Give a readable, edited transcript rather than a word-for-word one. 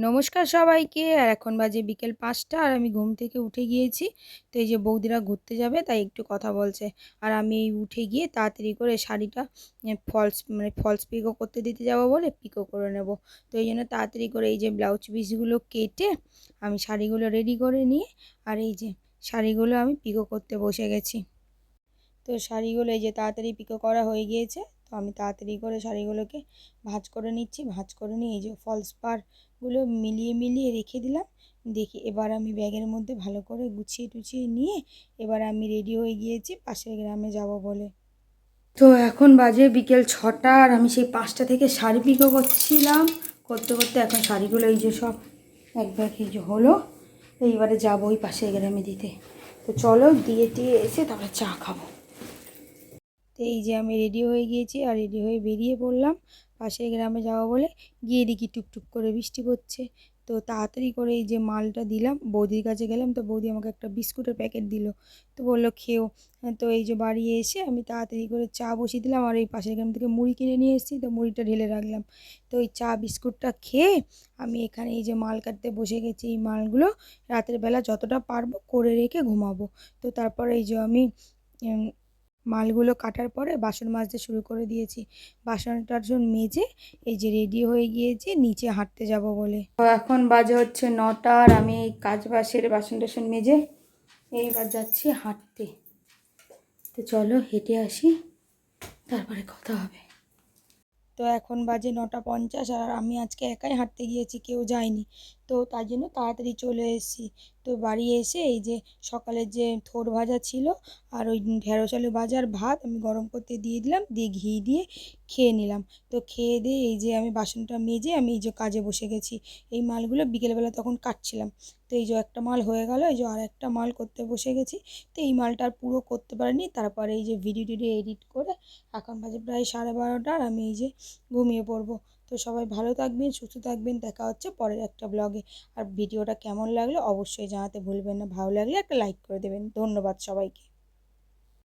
নমস্কার সবাইকে। আর এখন বাজে বিকেল ৫টা আর আমি ঘুম থেকে উঠে গিয়েছি। তো এই যে বৌদিরা ঘুরতে যাবে তাই একটু কথা বলছে। আর আমি এই উঠে গিয়ে তাড়াতাড়ি করে শাড়িটা ফলস পিকো করতে দিতে যাবো বলে পিকো করে নেব। তো এই জন্য তাড়াতাড়ি করে এই যে ব্লাউজ পিসগুলো কেটে আমি শাড়িগুলো রেডি করে নিয়ে আর এই যে শাড়িগুলো আমি পিকো করতে বসে গেছি। তো শাড়িগুলো এই যে তাড়াতাড়ি পিকো করা হয়ে গিয়েছে। তো আমি তাড়াতাড়ি করে শাড়িগুলোকে ভাঁজ করে নিচ্ছি। ভাঁজ করে নিয়ে এই যে ফলস পাড়গুলো মিলিয়ে মিলিয়ে রেখে দিলাম। দেখি এবার আমি ব্যাগের মধ্যে ভালো করে গুছিয়ে টুছিয়ে নিয়ে এবার আমি রেডি হয়ে গিয়েছি পাশের গ্রামে যাব বলে। তো এখন বাজে বিকেল 6টা আর আমি সেই 5টা থেকে শাড়ি পিকো করছিলাম। করতে করতে এখন শাড়িগুলো এই যে সব এক ব্যাগ এই যে হলো। এইবারে যাবো ওই পাশের গ্রামে দিতে। তো চলো দিয়ে টিয়ে এসে তারপরে চা খাবো। তো এই যে আমি রেডি হয়ে গিয়েছি আর রেডি হয়ে বেরিয়ে পড়লাম পাশের গ্রামে যাওয়া বলে। গিয়ে দেখি টুকটুক করে বৃষ্টি পড়ছে। তো তাড়াতাড়ি করে এই যে মালটা দিলাম বৌদির কাছে গেলাম। তো বৌদি আমাকে একটা বিস্কুটের প্যাকেট দিল। তো বললো খেও। তো এই যে বাড়ি এসে আমি তাড়াতাড়ি করে চা বসিয়ে দিলাম আর এই পাশের গ্রাম থেকে মুড়ি কিনে নিয়ে এসেছি। তো মুড়িটা ঢেলে রাখলাম। তো ওই চা বিস্কুটটা খেয়ে আমি এখানে এই যে মাল কাটতে বসে গেছি। এই মালগুলো রাতের বেলা যতটা পারবো করে রেখে ঘুমাবো। তো তারপরে এই যে আমি মালগুলো কাটার পরে বাসন মাজতে শুরু করে দিয়েছি। বাসন টাসন মেজে এই যে রেডি হয়ে গিয়েছি নিচে হাঁটতে যাব বলে। তো এখন বাজে হচ্ছে 9টা আর আমি এই কাজ সেরে বাসন টাসন মেজে এইবার যাচ্ছি হাঁটতে। তো চলো হেঁটে আসি, তারপরে কথা হবে। তো এখন বাজে 9টা 50 আর আমি আজকে একাই হাঁটতে গিয়েছি, কেউ যায়নি। তো তার জন্য তাড়াতাড়ি চলে এসেছি। তো বাড়ি এসে এই যে সকালের যে থোড় ভাজা ছিল আর ওই ঢেঁড়স আলু ভাজার ভাত আমি গরম করতে দিয়ে দিলাম, দিয়ে ঘি দিয়ে খেয়ে নিলাম। তো খেয়ে দিয়ে এই যে আমি বাসনটা মেজে আমি এই যে কাজে বসে গেছি। এই মালগুলো বিকেলবেলা তখন কাটছিলাম। তো এই যে একটা মাল হয়ে গেল, এই যে আর একটা মাল করতে বসে গেছি। তো এই মালটা আর পুরো করতে পারিনি। তারপরে এই যে ভিডিও টিডিও এডিট করে এখন বাজে প্রায় 12:30 আর আমি এই যে ঘুমিয়ে পড়বো। তো সবাই ভালো থাকবেন, সুস্থ থাকবেন, দেখা হচ্ছে পরের একটা ব্লগে। আর ভিডিওটা কেমন লাগলো অবশ্যই জানাতে ভুলবেন না, ভালো লাগলে একটা লাইক করে দেবেন। ধন্যবাদ সবাইকে।